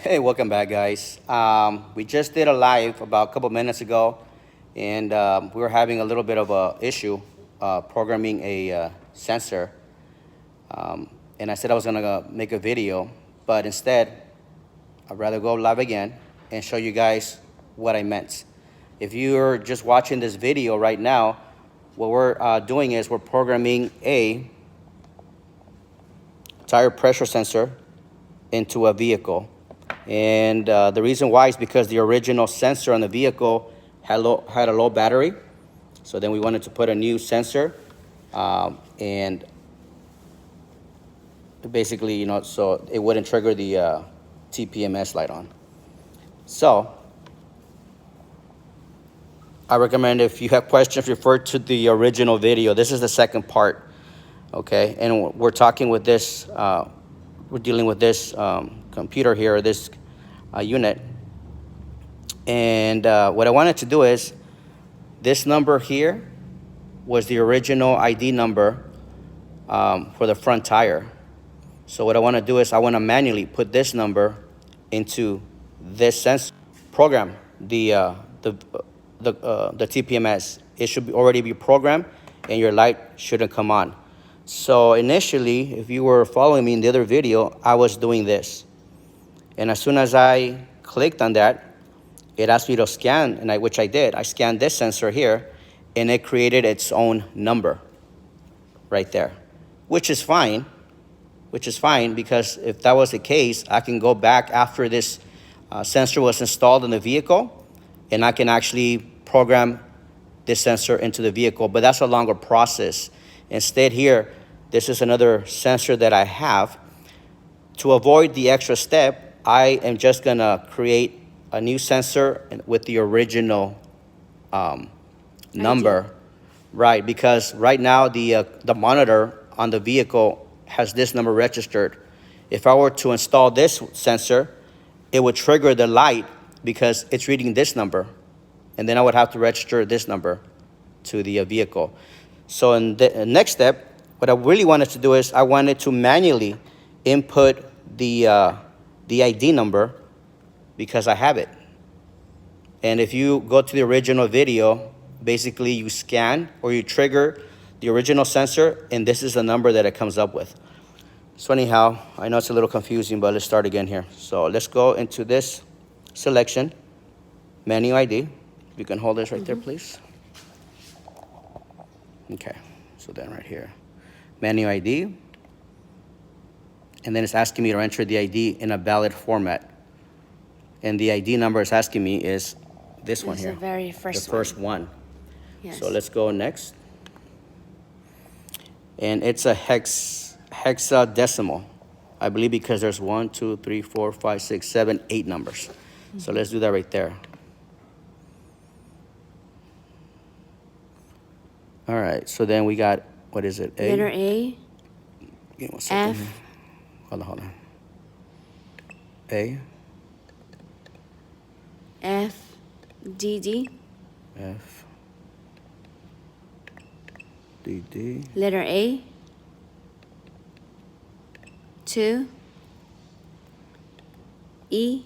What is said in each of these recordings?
Hey, welcome back, guys. We just did a live about a couple minutes ago, and we were having a little bit of a issue programming a sensor. And I said I was gonna make a video, but instead, I'd rather go live again and show you guys what I meant. If you're just watching this video right now, what we're doing is we're programming a tire pressure sensor into a vehicle. And the reason why is because the original sensor on the vehicle had a low battery. So then we wanted to put a new sensor, and basically, so it wouldn't trigger the TPMS light on. So I recommend, if you have questions, refer to the original video. This is the second part, okay? And we're talking with this, we're dealing with this computer here, this unit. And what I wanted to do is, this number here was the original ID number for the front tire. So what I want to do is I want to manually put this number into this sensor, program the TPMS. It should already be programmed, and your light shouldn't come on. So initially, if you were following me in the other video, I was doing this. And as soon as I clicked on that, it asked me to scan, and which I did. I scanned this sensor here, and it created its own number right there, which is fine. Because if that was the case, I can go back after this sensor was installed in the vehicle, and I can actually program this sensor into the vehicle, but that's a longer process. Instead here, this is another sensor that I have. To avoid the extra step, I am just gonna create a new sensor with the original number, right? Because right now the monitor on the vehicle has this number registered. If I were to install this sensor, it would trigger the light because it's reading this number, and then I would have to register this number to the vehicle. So in the next step, what I really wanted to do is I wanted to manually input the ID number, because I have it. And if you go to the original video, basically you scan or you trigger the original sensor, and this is the number that it comes up with. So anyhow, I know it's a little confusing, but let's start again here. So let's go into this selection, menu ID. You can hold this right there, please. Okay, so then right here, menu ID. And then it's asking me to enter the ID in a valid format. And the ID number it's asking me is this one here. The very first The first one. Yes. So let's go next. And it's a hexadecimal, I believe, because there's 1, 2, 3, 4, 5, 6, 7, 8 numbers. Mm-hmm. So let's do that right there. All right, so then we got, what is it? A? Letter A. Give me 1 second F. here. Hold on. A. F. D. D. F. D. D. Letter A. 2. E.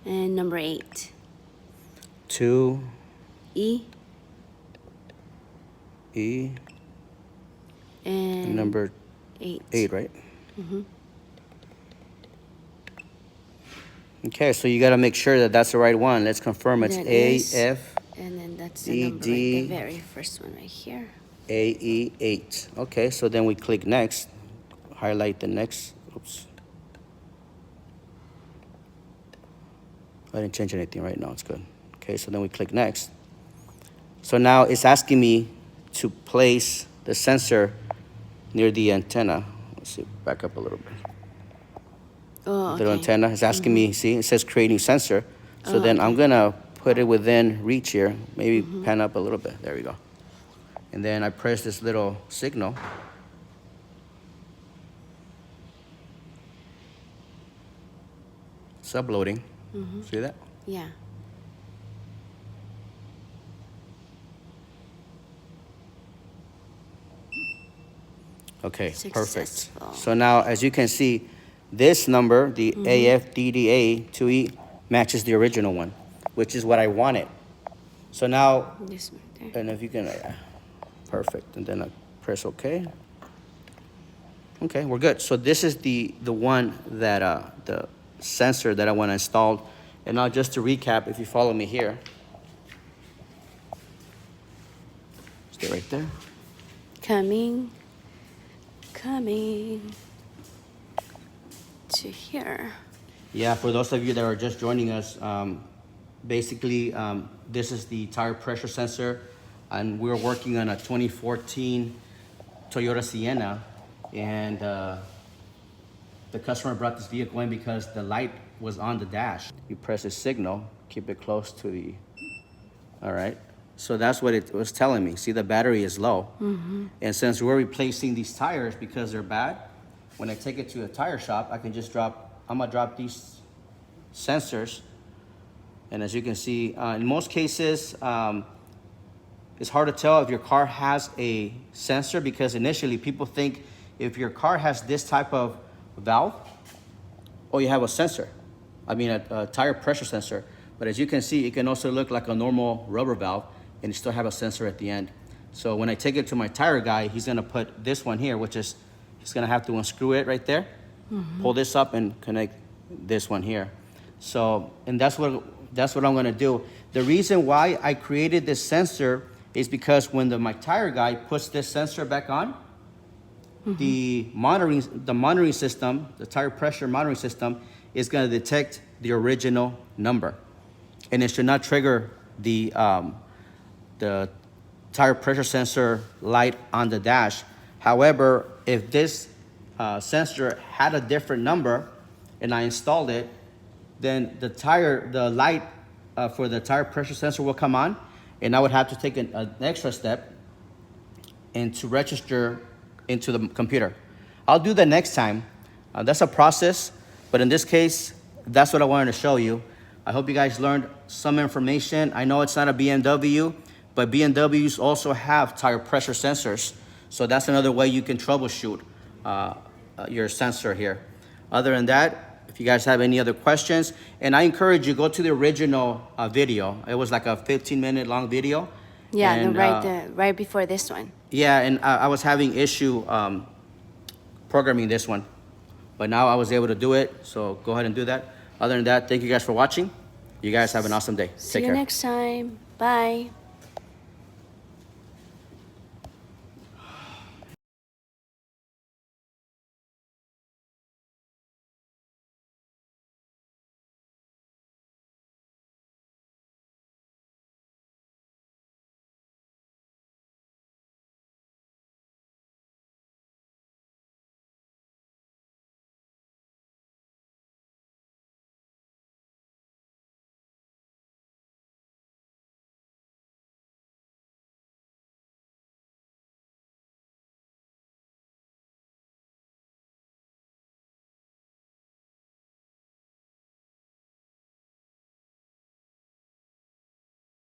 And number 8. 2. E. E. And number 8. 8, right? Mm-hmm. Okay, so you got to make sure that that's the right one. Let's confirm it's A-F. And then that's the number, right, the very first one right here. AE8. Okay, so then we click next. Highlight the next. Oops. I didn't change anything right now. It's good. Okay, so then we click next. So now it's asking me to place the sensor near the antenna. Let's see, back up a little bit. Oh, okay. The antenna is asking me, see, it says creating sensor. So then I'm going to put it within reach here, maybe pan up a little bit. There we go. And then I press this little signal. It's uploading. See that? Yeah. Okay, perfect. Successful. So now, as you can see, This number, the AFDDA2E, matches the original one, which is what I wanted. So now, This one there. and if you can, perfect. And then I press OK. Okay, we're good. So this is the one that, the sensor that I want to install. And now just to recap, if you follow me here. Stay right there. Coming to here. Yeah, for those of you that are just joining us, basically, this is the tire pressure sensor, and we're working on a 2014 Toyota Sienna, and the customer brought this vehicle in because the light was on the dash. You press the signal, keep it close to the, all right. So that's what it was telling me. See, the battery is low. And since we're replacing these tires because they're bad, when I take it to a tire shop, I can just I'm gonna drop these sensors. And as you can see, in most cases, it's hard to tell if your car has a sensor because initially people think if your car has this type of valve, oh, you have a sensor. I mean, a tire pressure sensor. But as you can see, it can also look like a normal rubber valve and you still have a sensor at the end. So when I take it to my tire guy, he's gonna put this one here, which is, he's gonna have to unscrew it right there, pull this up and connect this one here. So, and that's what I'm gonna do. The reason why I created this sensor is because when my tire guy puts this sensor back on, the monitoring system, the tire pressure monitoring system, is gonna detect the original number. And it should not trigger the tire pressure sensor light on the dash. However, if this sensor had a different number and I installed it, then the light for the tire pressure sensor will come on, and I would have to take an extra step and to register into the computer. I'll do that next time. That's a process, but in this case, that's what I wanted to show you. I hope you guys learned some information. I know it's not a BMW, but BMWs also have tire pressure sensors. So that's another way you can troubleshoot your sensor here. Other than that, if you guys have any other questions, and I encourage you, go to the original video. It was like a 15-minute long video. Yeah, and, right before this one. Yeah, and I was having issue programming this one. But now I was able to do it, so go ahead and do that. Other than that, thank you guys for watching. You guys have an awesome day. See Take you care. next time. Bye.